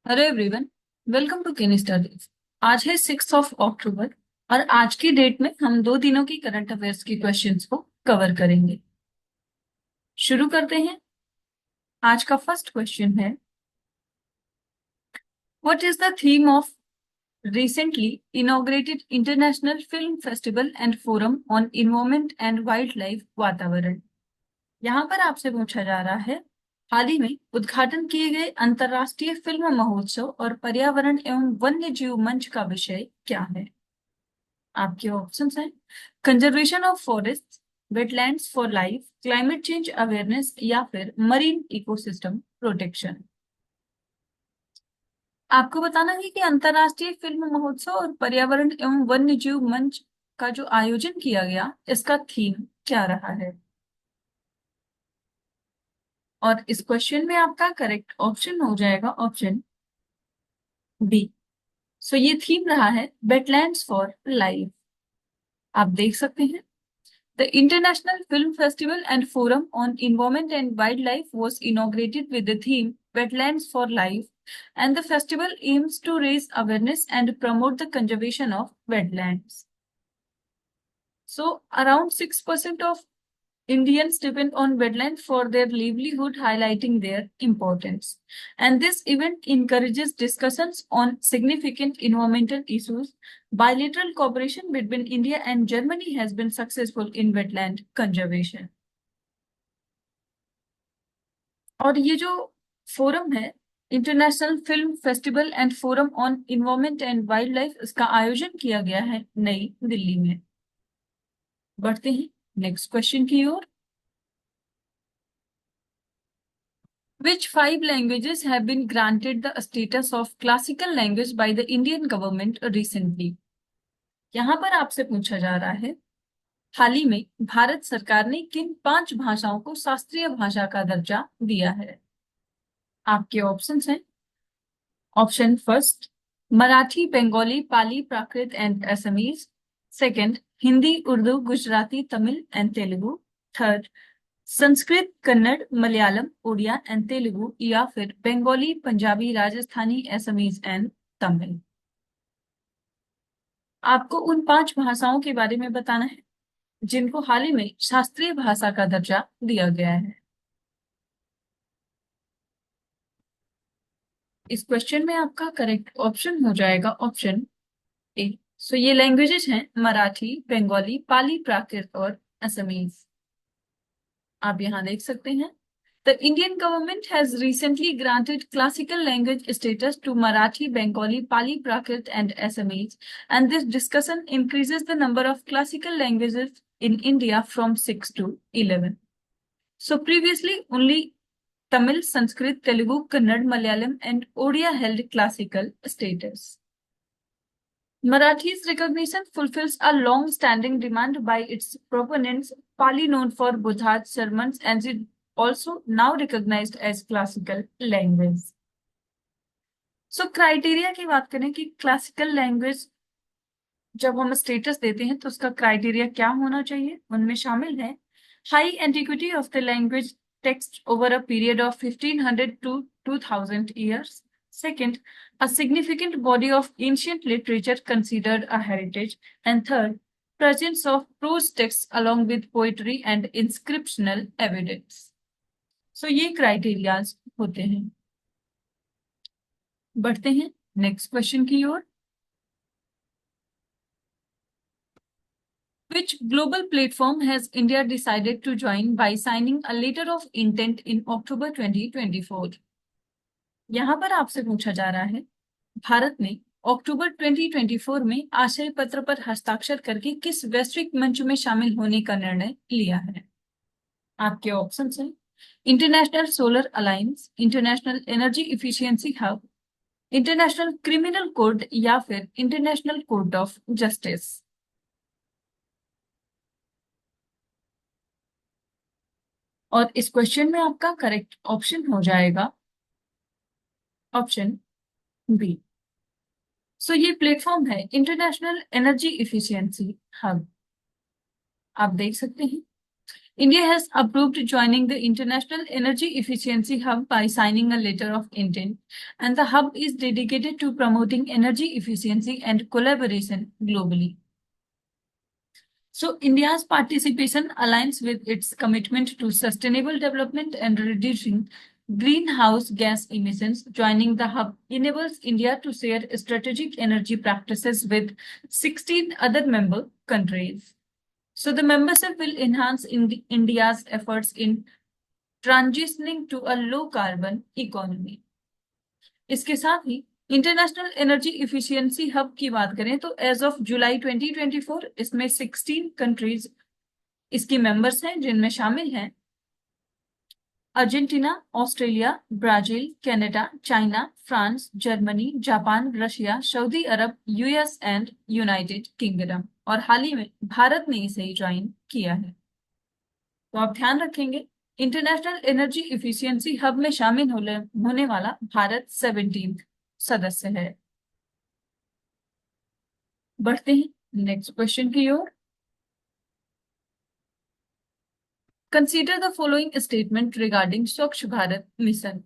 Hello everyone. Welcome to केनी studies. आज है 6 अक्टूबर और आज की डेट में हम 2 दिनों की करंट अफेयर्स की क्वेश्चंस को कवर करेंगे। शुरू करते हैं। आज का फर्स्ट क्वेश्चन है, what is the theme of recently inaugurated international film festival and forum on environment and wild life वातावरण। यहाँ पर आपसे पूछा जा रहा है, हाल ही में उद्घाटन किए गए अंतर्राष्ट्रीय फिल्म महोत्सव और पर्यावरण एवं वन्य जीव मंच का विषय क्या है। आपके ऑप्शंस हैं, conservation of forest, wetlands for life, climate change awareness या फिर मरीन इकोसिस्टम प्रोटेक्शन। आपको बताना है कि अंतर्राष्ट्रीय फिल्म महोत्सव और पर्यावरण एवं वन्य जीव मंच का जो आयोजन किया गया, इसका थीम क्या रहा है। और इस क्वेश्चन में आपका करेक्ट ऑप्शन हो जाएगा ऑप्शन बी। सो ये थीम रहा है वेटलैंड्स फॉर लाइफ। आप देख सकते हैं, the International Film Festival and Forum on Environment and Wildlife was inaugurated with the theme Wetlands for Life, and the festival aims to raise awareness and promote the conservation of wetlands. So, around 6% of Indians depend on wetlands for their livelihood, highlighting their importance. And this event encourages discussions on significant environmental issues. Bilateral cooperation between India and Germany has been successful in wetland conservation. और ये जो forum है, international film festival and forum on environment and wild life, इसका आयोजन किया गया है नई दिल्ली में। बढ़ते हैं नेक्स्ट क्वेश्चन की ओर। Which 5 languages have been granted the status of classical language by the Indian government recently? यहाँ पर आपसे पूछा जा रहा है, हाल ही में भारत सरकार ने किन 5 भाषाओं को शास्त्रीय भाषा का दर्जा दिया है। आपके ऑप्शंस हैं, option first Marathi, Bengali, Pali, Prakrit and Assamese. Second Hindi, Urdu, Gujarati, Tamil and Telugu. Third Sanskrit, Kannada, Malayalam, Oriya and Telugu या फिर बंगाली, पंजाबी, राजस्थानी, असमीज एंड तमिल। आपको उन 5 भाषाओं के बारे में बताना है जिनको हाल ही में शास्त्रीय भाषा का दर्जा दिया गया है। इस क्वेश्चन में आपका करेक्ट ऑप्शन हो जाएगा ऑप्शन ए। सो ये लैंग्वेजेस हैं मराठी, बंगाली, पाली, प्राकृत और असमीज। आप यहाँ देख सकते हैं, the Indian government has recently granted classical language status to Marathi, Bengali, Pali, Prakrit, and Assamese, and this discussion increases the number of classical languages in India from 6 to 11. So previously, only Tamil, Sanskrit, Telugu, Kannada, Malayalam, and Odia held classical status. Marathi's recognition fulfills a long-standing demand by its proponents, Pali known for Buddha's sermons, and is also now recognized as classical language. So criteria की बात करें कि classical language जब हम status देते हैं तो उसका क्राइटेरिया क्या होना चाहिए, उनमें शामिल है high antiquity of the language text over a period of 1500 to 2000 years. Second, a significant body of ancient literature considered a heritage. And third, presence of prose texts along with poetry and inscriptional evidence. So ये criterias होते हैं। बढ़ते हैं next question की ओर। Which global platform has India decided to join by signing a letter of intent in October 2024? यहाँ पर आपसे पूछा जा रहा है, भारत ने अक्टूबर 2024 में आशय पत्र पर हस्ताक्षर करके किस वैश्विक मंच में शामिल होने का निर्णय लिया है। आपके ऑप्शंस हैं, international solar alliance, international energy efficiency hub, international criminal code या फिर इंटरनेशनल कोर्ट ऑफ जस्टिस। और इस क्वेश्चन में आपका करेक्ट ऑप्शन हो जाएगा ऑप्शन बी। सो ये प्लेटफॉर्म है इंटरनेशनल एनर्जी इफिशियंसी हब। आप देख सकते हैं, India has approved joining the International Energy Efficiency Hub by signing a letter of intent, and the hub is dedicated to promoting energy efficiency and collaboration globally. So, India's participation aligns with its commitment to sustainable development and reducing greenhouse gas emissions. Joining the hub enables India to share strategic energy practices with 16 other member countries. So the membership will enhance India's efforts in transitioning to a low carbon economy. इसके साथ ही international energy efficiency hub की बात करें तो as of July 2024 इसमें 16 countries इसकी members हैं, जिनमें शामिल हैं Argentina, Australia, Brazil, Canada, China, France, Germany, Japan, Russia, Saudi Arab, US and United kingdom. और हाल ही में भारत ने इसे ज्वाइन किया है। तो आप ध्यान रखेंगे, इंटरनेशनल एनर्जी इफिशियंसी हब में शामिल होने वाला भारत 17 सदस्य है। बढ़ते हैं नेक्स्ट क्वेश्चन की ओर। Consider the following statement regarding Swachh Bharat mission.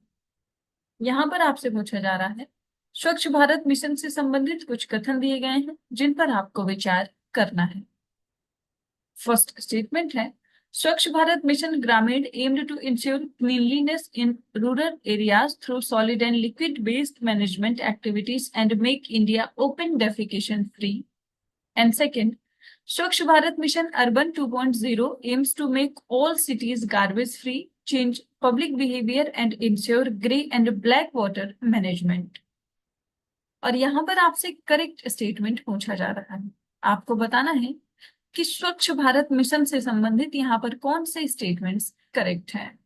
यहां पर आपसे पूछा जा रहा है, स्वच्छ भारत मिशन से संबंधित कुछ कथन दिए गए हैं जिन पर आपको विचार करना है। फर्स्ट स्टेटमेंट है, Swachh Bharat mission Gramin aimed to ensure cleanliness in rural areas through solid and liquid waste management activities and make India open defecation free. And second, Swachh Bharat Mission Urban 2.0 aims to make all cities garbage free, change public behavior and ensure grey and black water management. और यहाँ पर आपसे correct statement पूछा जा रहा है। आपको बताना है कि स्वच्छ भारत मिशन से संबंधित यहाँ पर कौन से स्टेटमेंट्स करेक्ट हैं।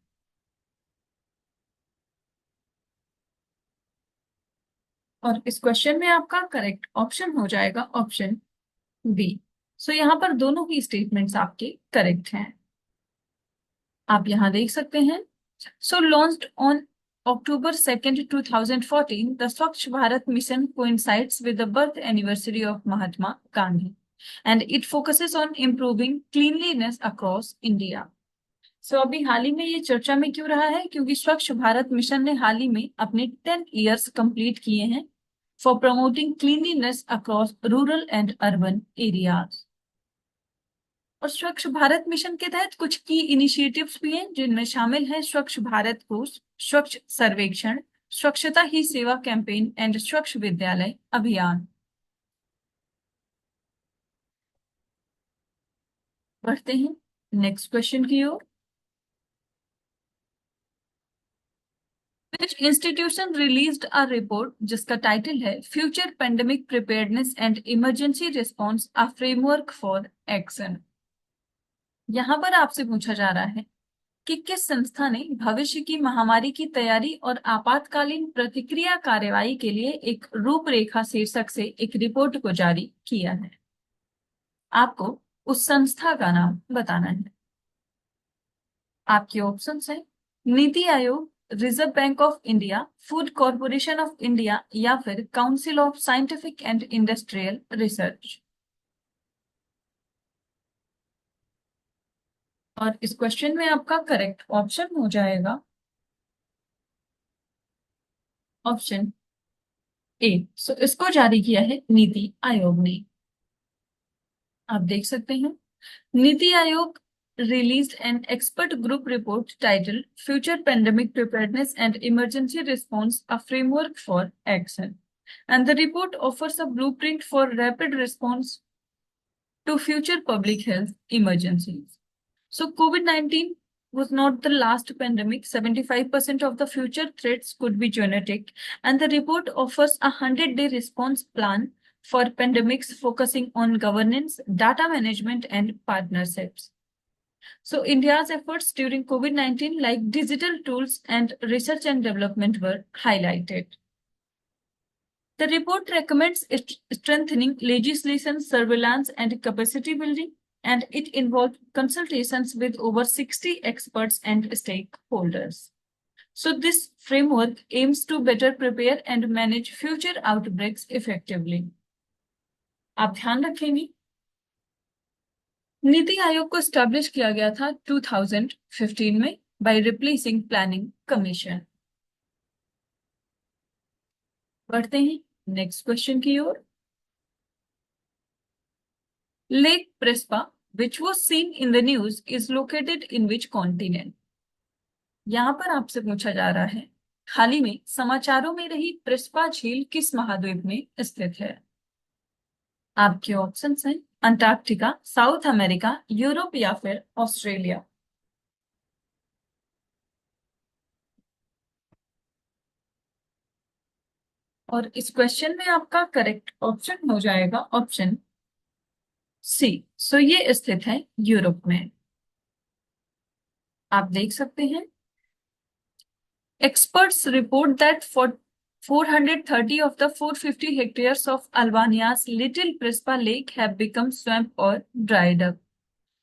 और इस क्वेश्चन में आपका करेक्ट ऑप्शन हो जाएगा ऑप्शन बी। सो यहाँ पर दोनों ही स्टेटमेंट्स आपके करेक्ट हैं। आप यहाँ देख सकते हैं, सो launched on October 2nd, 2014, the Swachh Bharat mission coincides with the birth anniversary of Mahatma Gandhi, and it focuses on improving cleanliness across India. So अभी हाल ही में ये चर्चा में क्यों रहा है, क्योंकि स्वच्छ भारत मिशन ने हाल ही में अपने 10 years कंप्लीट किए हैं for promoting cleanliness across rural and urban areas. और स्वच्छ भारत मिशन के तहत कुछ की इनिशिएटिव्स भी हैं, जिनमें शामिल है स्वच्छ भारत कोष, स्वच्छ सर्वेक्षण, स्वच्छता ही सेवा कैंपेन एंड स्वच्छ विद्यालय अभियान। बढ़ते हैं नेक्स्ट क्वेश्चन की ओर। Which institution released a report जिसका टाइटल है future pandemic preparedness and emergency response a framework for action. यहाँ पर आपसे पूछा जा रहा है कि किस संस्था ने भविष्य की महामारी की तैयारी और आपातकालीन प्रतिक्रिया कार्रवाई के लिए एक रूपरेखा शीर्षक से एक रिपोर्ट को जारी किया है। आपको उस संस्था का नाम बताना है। आपके ऑप्शंस हैं NITI Aayog, reserve bank of India, food corporation of India या फिर council of scientific and industrial research. और इस क्वेश्चन में आपका करेक्ट ऑप्शन हो जाएगा ऑप्शन ए। सो इसको जारी किया है नीति आयोग ने। आप देख सकते हैं, NITI Aayog released an expert group report titled Future Pandemic Preparedness and Emergency Response: A Framework for Action. And the report offers a blueprint for rapid response to future public health emergencies. So COVID-19 was not the last pandemic. 75% of the future threats could be genetic, and the report offers a 100-day response plan for pandemics focusing on governance, data management, and partnerships. So India's efforts during COVID-19, like digital tools and research and development, were highlighted. The report recommends strengthening legislation, surveillance, and capacity building, and it involved consultations with over 60 experts and stakeholders. So this framework aims to better prepare and manage future outbreaks effectively. आप ध्यान रखेंगे, नीति आयोग को establish किया गया था 2015 में by replacing planning commission. बढ़ते हैं नेक्स्ट क्वेश्चन की ओर। Lake Prespa which was seen in the news is located in which continent? यहां पर आपसे पूछा जा रहा है हाल ही में समाचारों में रही प्रेस्पा झील किस महाद्वीप में स्थित है? आपके ऑप्शंस हैं अंटार्कटिका, साउथ अमेरिका, यूरोप या फिर ऑस्ट्रेलिया। और इस क्वेश्चन में आपका करेक्ट ऑप्शन हो जाएगा ऑप्शन सी। सो ये स्थित है यूरोप में। आप देख सकते हैं experts report that for 430 of the 450 hectares of Albania's Little Prespa Lake have become swamp or dried up.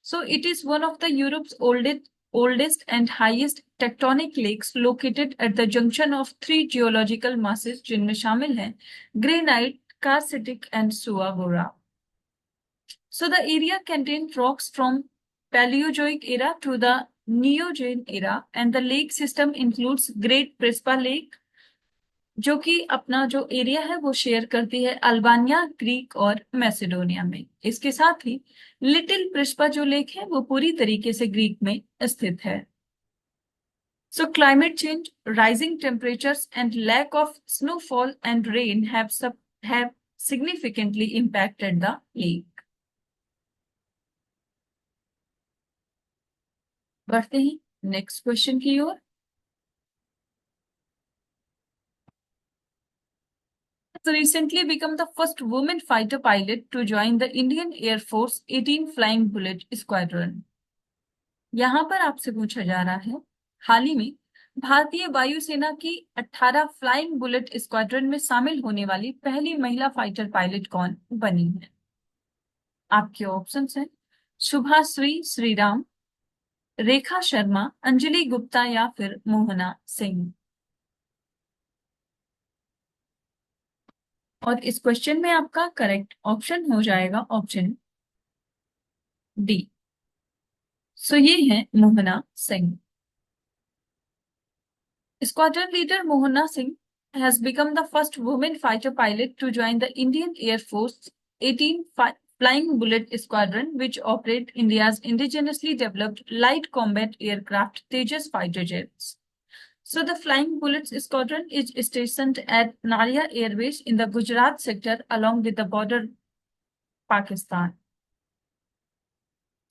So it is one of the Europe's oldest and highest tectonic lakes located at the junction of three geological masses जिनमें शामिल हैं granite, karstic and सुआगोरा. So the area contained rocks from Paleozoic era to the Neogene era and the lake system includes Great Prespa Lake जो कि अपना जो area है वो शेयर करती है अल्बानिया, ग्रीक और मैसेडोनिया में। इसके साथ ही लिटिल प्रिस्पा जो लेक है वो पूरी तरीके से ग्रीक में स्थित है। So climate change, rising temperatures and lack of snowfall and rain have significantly impacted the lake. बढ़ते हैं नेक्स्ट क्वेश्चन की ओर। has recently become the first woman fighter pilot to join the Indian Air Force 18 Flying Bullet Squadron. यहां पर आपसे पूछा जा रहा है हाल ही में भारतीय वायुसेना की 18 फ्लाइंग बुलेट स्क्वाड्रन में शामिल होने वाली पहली महिला फाइटर पायलट कौन बनी है? आपके ऑप्शंस हैं शुभाश्री श्रीराम, रेखा शर्मा, अंजलि गुप्ता या फिर मोहना सिंह। और इस क्वेश्चन में आपका करेक्ट ऑप्शन हो जाएगा ऑप्शन डी। सो ये है Mohana Singh. Squadron leader Mohana Singh has become the first woman fighter pilot to join the Indian Air Force 18 Flying Bullet Squadron, which operate India's indigenously developed light combat aircraft Tejas fighter jets. So the Flying Bullets Squadron is stationed at Naria Air Base in the Gujarat sector along with the border Pakistan.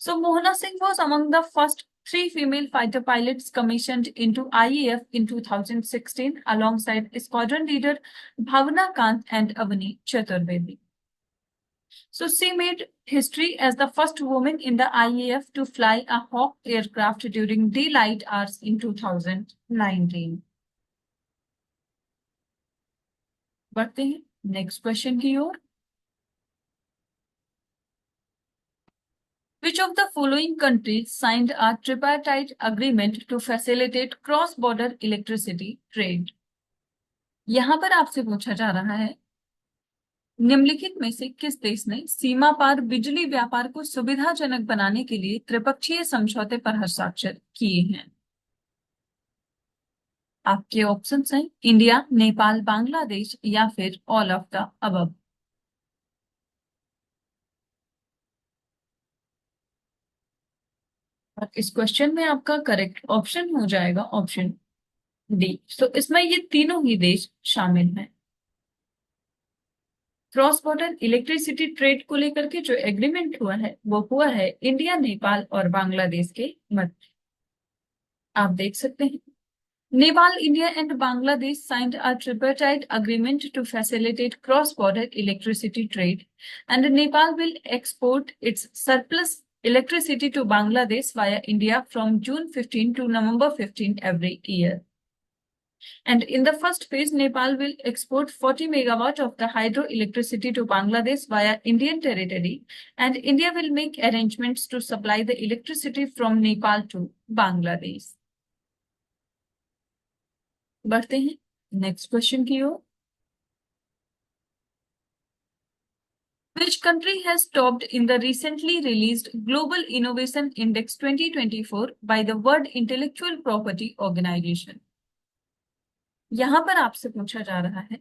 So Mohana Singh was among the first three female fighter pilots commissioned into IAF in 2016 alongside squadron leader Bhavna Kant and Avani Chaturvedi. So she made history as the first woman in the IAF to fly a Hawk aircraft during daylight hours in 2019. बढ़ते हैं next question की ओर। Which of the following countries signed a tripartite agreement to facilitate cross-border electricity trade? यहां पर आपसे पूछा जा रहा है निम्नलिखित में से किस देश ने सीमा पार बिजली व्यापार को सुविधाजनक बनाने के लिए त्रिपक्षीय समझौते पर हस्ताक्षर किए हैं? आपके ऑप्शंस हैं इंडिया, नेपाल, बांग्लादेश या फिर ऑल ऑफ द अबव। और इस क्वेश्चन में आपका करेक्ट ऑप्शन हो जाएगा ऑप्शन डी। तो इसमें ये तीनों ही देश शामिल हैं। क्रॉस बॉर्डर इलेक्ट्रिसिटी ट्रेड को लेकर के जो एग्रीमेंट हुआ है वो हुआ है इंडिया, नेपाल और बांग्लादेश के मध्य। आप देख सकते हैं Nepal, India and Bangladesh signed a tripartite agreement to facilitate cross-border electricity trade, and Nepal will export its surplus electricity to Bangladesh via India from June 15 to November 15 every year. And in the first phase, Nepal will export 40 megawatt of the hydroelectricity to Bangladesh via Indian territory, and India will make arrangements to supply the electricity from Nepal to Bangladesh. बढ़ते हैं next question की ओर। Which country has topped in the recently released Global Innovation Index 2024 by the World Intellectual Property Organization? यहां पर आपसे पूछा जा रहा है,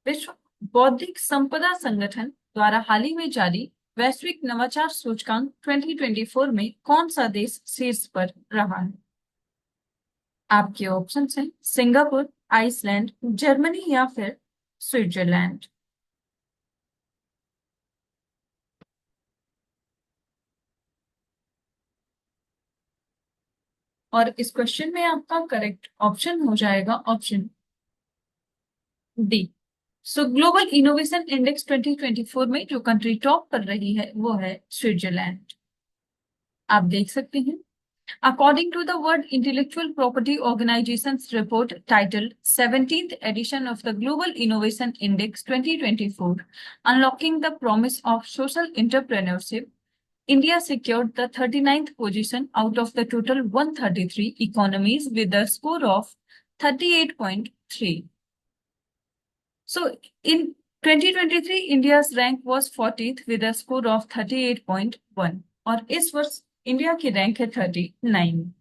विश्व बौद्धिक संपदा संगठन द्वारा हाल ही में जारी वैश्विक नवाचार सूचकांक 2024 में कौन सा देश शीर्ष पर रहा है? आपके ऑप्शन हैं सिंगापुर, आइसलैंड, जर्मनी या फिर स्विट्जरलैंड। और इस क्वेश्चन में आपका करेक्ट ऑप्शन हो जाएगा ऑप्शन डी। सो ग्लोबल इनोवेशन इंडेक्स 2024 में जो कंट्री टॉप पर रही है वो है स्विट्जरलैंड। आप देख सकते हैं, according to the World Intellectual Property Organization's report titled 17th edition of the Global Innovation Index 2024, Unlocking the Promise of Social Entrepreneurship, India secured the 39th position out of the total 133 economies with a score of 38.3. So in 2023, India's rank was 40th with a score of 38.1 और इस वर्ष India की rank है 39.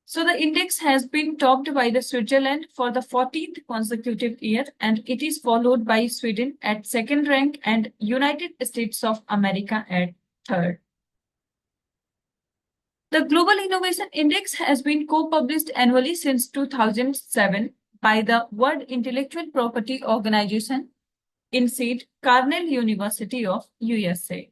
So the index has been topped by the Switzerland for the 14th consecutive year, and it is followed by Sweden at second rank and United States of America at third. The Global Innovation Index has been co-published annually since 2007 by the World Intellectual Property Organization in seat Cornell University of USA.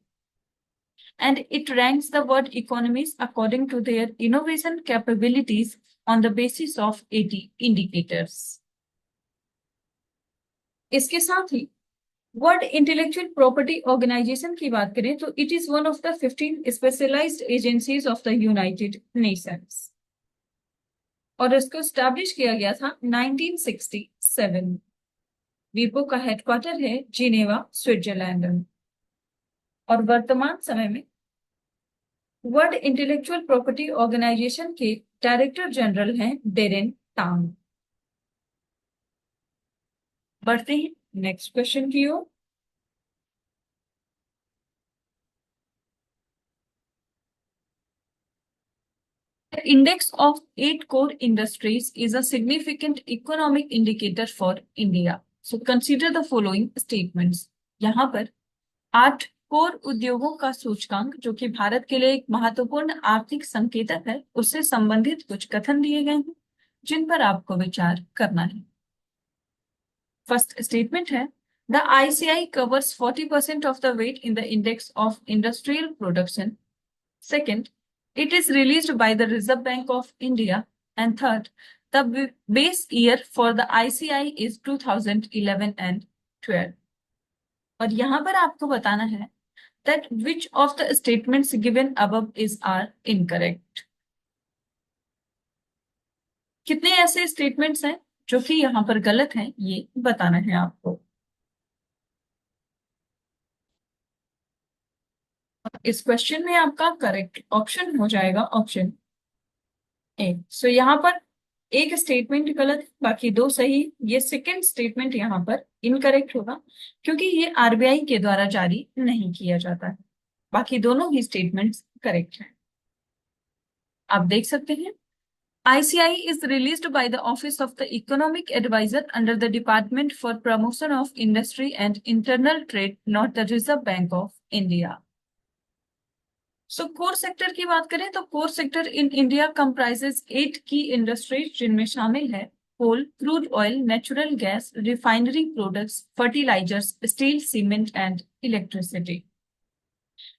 And it ranks the world economies according to their innovation capabilities on the basis of 80 indicators. इसके साथ ही world intellectual property organization की बात करें तो it is one of the 15 specialized agencies of the united nations और इसको establish किया गया था 1967। वीपो का हेडक्वार्टर है जिनेवा, स्विट्जरलैंड और वर्तमान समय में वर्ल्ड इंटेलेक्चुअल प्रॉपर्टी ऑर्गेनाइजेशन के डायरेक्टर जनरल हैं डेरेन टांग। बढ़ते हैं नेक्स्ट क्वेश्चन की ओर। The index of 8 core industries is a significant economic indicator for India. So consider the following statements. यहाँ पर 8 कोर उद्योगों का सूचकांक जो कि भारत के लिए एक महत्वपूर्ण आर्थिक संकेतक है, उससे संबंधित कुछ कथन दिए गए हैं जिन पर आपको विचार करना है। फर्स्ट स्टेटमेंट है, the ICI covers 40% of the weight in the index of industrial production. Second, it is released by the Reserve Bank of India. And third, the base year for the ICI is 2011 and 12. और यहाँ पर आपको बताना है that which of the statements given above is are incorrect. कितने ऐसे statements हैं जो कि यहाँ पर गलत हैं, ये बताना है आपको। इस क्वेश्चन में आपका करेक्ट ऑप्शन हो जाएगा ऑप्शन ए। सो यहाँ पर एक स्टेटमेंट गलत है, बाकी दो सही। ये सेकंड स्टेटमेंट यहाँ पर इनकरेक्ट होगा क्योंकि ये आरबीआई के द्वारा जारी नहीं किया जाता है। बाकी दोनों ही स्टेटमेंट्स करेक्ट हैं। आप देख सकते हैं, ICI is released by the Office of the Economic Advisor under the Department for Promotion of Industry and Internal Trade, not the Reserve Bank of India. So core sector की बात करें तो core sector in India comprises 8 की industries जिनमें शामिल है coal, crude oil, natural gas, refinery products, fertilizers, steel, cement and electricity.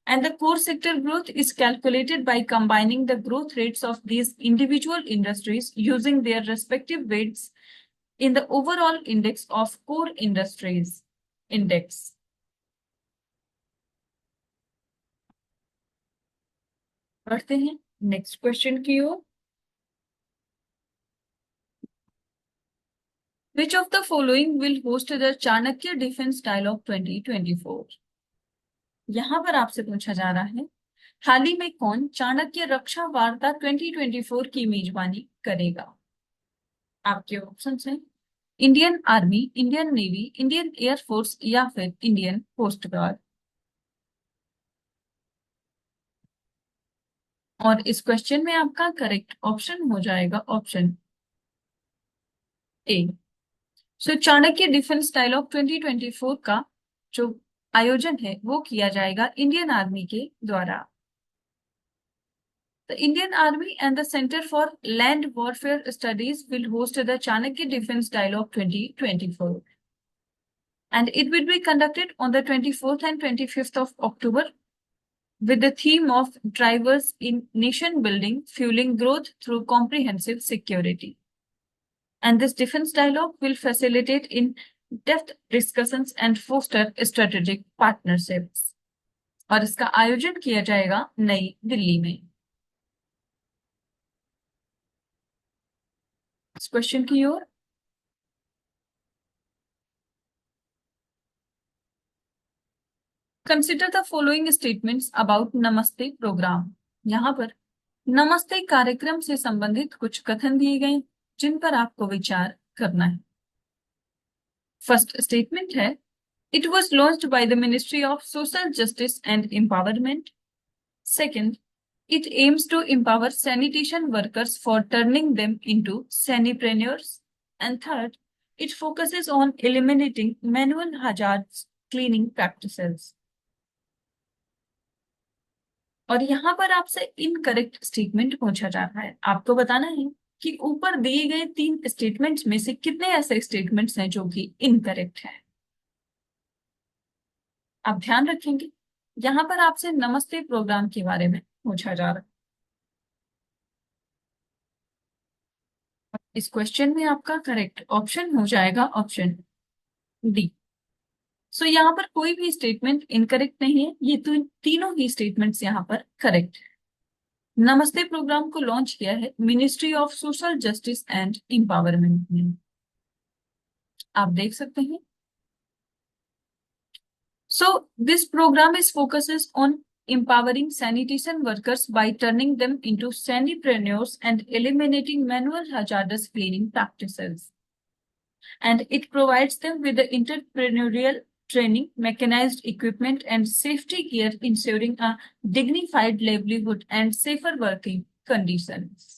And the core sector growth is calculated by combining the growth rates of these individual industries using their respective weights in the overall index of core industries index. बढ़ते हैं next question की ओर। Which of the following will host the Chanakya defence dialogue 2024? यहाँ पर आपसे पूछा जा रहा है, हाल ही में कौन चाणक्य रक्षा वार्ता 2024 की मेजबानी करेगा? आपके ऑप्शन हैं Indian army, Indian navy, Indian air force या फिर इंडियन कोस्ट गार्ड। और इस क्वेश्चन में आपका करेक्ट ऑप्शन हो जाएगा option A. So Chanakya defence dialogue 2024 का जो आयोजन है वो किया जाएगा इंडियन आर्मी के द्वारा। The Indian Army and the Center for Land Warfare Studies will host the Chanakya Defense Dialogue 2024. And it will be conducted on the 24th and 25th of October with the theme of Drivers in Nation Building, Fueling Growth through Comprehensive Security. And this defense dialogue will facilitate in-depth discussions and foster strategic partnerships. और इसका आयोजन किया जाएगा नई दिल्ली में। इस question की ओर consider the following statements about Namaste program. यहाँ पर नमस्ते कार्यक्रम से संबंधित कुछ कथन दिए गए जिन पर आपको विचार करना है। फर्स्ट स्टेटमेंट है, it was launched by the ministry of social justice and empowerment. Second, it aims to empower sanitation workers for turning them into sanipreneurs. And third, it focuses on eliminating manual hazards cleaning practices. और यहाँ पर आपसे incorrect statement पूछा जा रहा है। आपको बताना है कि ऊपर दिए गए 3 स्टेटमेंट्स में से कितने ऐसे स्टेटमेंट्स हैं जो कि इनकरेक्ट हैं। आप ध्यान रखेंगे, यहाँ पर आपसे नमस्ते प्रोग्राम के बारे में पूछा जा रहा है। इस क्वेश्चन में आपका करेक्ट ऑप्शन हो जाएगा ऑप्शन डी। सो यहाँ पर कोई भी स्टेटमेंट इनकरेक्ट नहीं है, ये तो तीनों ही स्टेटमेंट्स यहाँ पर करेक्ट है। नमस्ते प्रोग्राम को लॉन्च किया है ministry of social justice and empowerment ने। आप देख सकते हैं। So this programme is focuses on empowering sanitation workers by turning them into sanipreneurs and eliminating manual hazardous cleaning practices. And it provides them with the entrepreneurial training, mechanized equipment, and safety gear, ensuring a dignified livelihood and safer working conditions.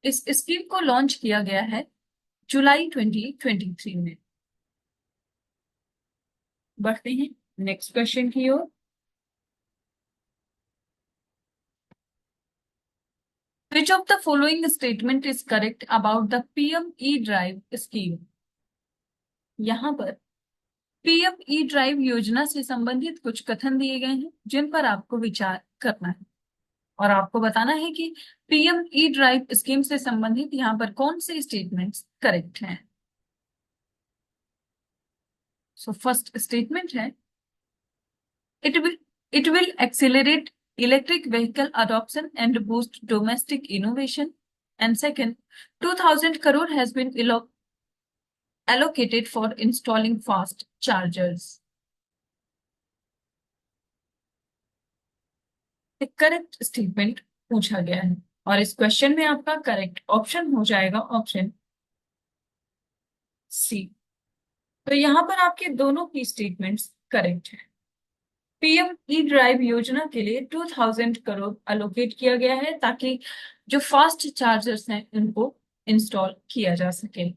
इस scheme को launch किया गया है जुलाई 2023 में। बढ़ते हैं next question की ओर। Which of the following statement is correct about the PM E-Drive scheme? यहाँ पर PM E-Drive योजना से संबंधित कुछ कथन दिए गए हैं जिन पर आपको विचार करना है और आपको बताना है कि PM E-Drive स्कीम से संबंधित यहाँ पर कौन से स्टेटमेंट्स करेक्ट हैं। सो फर्स्ट स्टेटमेंट है, it will accelerate electric vehicle adoption and boost domestic innovation. And second, 2000 crore has been allocated for installing fast chargers. एक करेक्ट स्टेटमेंट पूछा गया है और इस क्वेश्चन में आपका करेक्ट ऑप्शन हो जाएगा ऑप्शन सी। तो यहाँ पर आपके दोनों ही स्टेटमेंट्स करेक्ट हैं। पीएम ई ड्राइव योजना के लिए 2000 करोड़ अलोकेट किया गया है ताकि जो फास्ट चार्जर्स हैं उनको इंस्टॉल किया जा सके।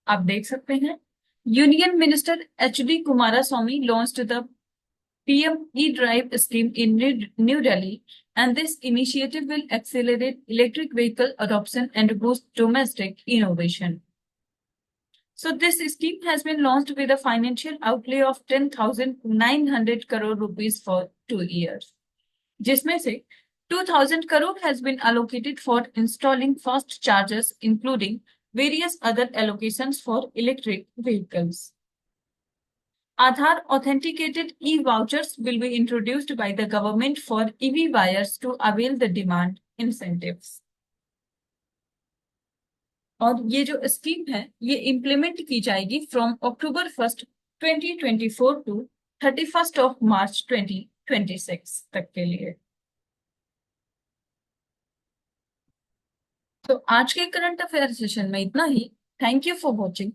आप देख सकते हैं, union minister HD Kumaraswamy launched the PM E-Drive scheme in New Delhi, and this initiative will accelerate electric vehicle adoption and boost domestic innovation. So this scheme has been launched with a financial outlay of 10,900 crore rupees for 2 years, जिसमें से 2,000 crore has been allocated for installing fast chargers, including various other allocations for electric vehicles. Aadhaar authenticated e-vouchers will be introduced by the government for EV buyers to avail the demand incentives. और ये जो scheme है ये implement की जाएगी from October 1, 2024 to 31 मार्च 2026 तक के लिए। तो आज के करंट अफेयर सेशन में इतना ही। Thank you for watching.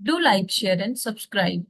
Do like share and subscribe.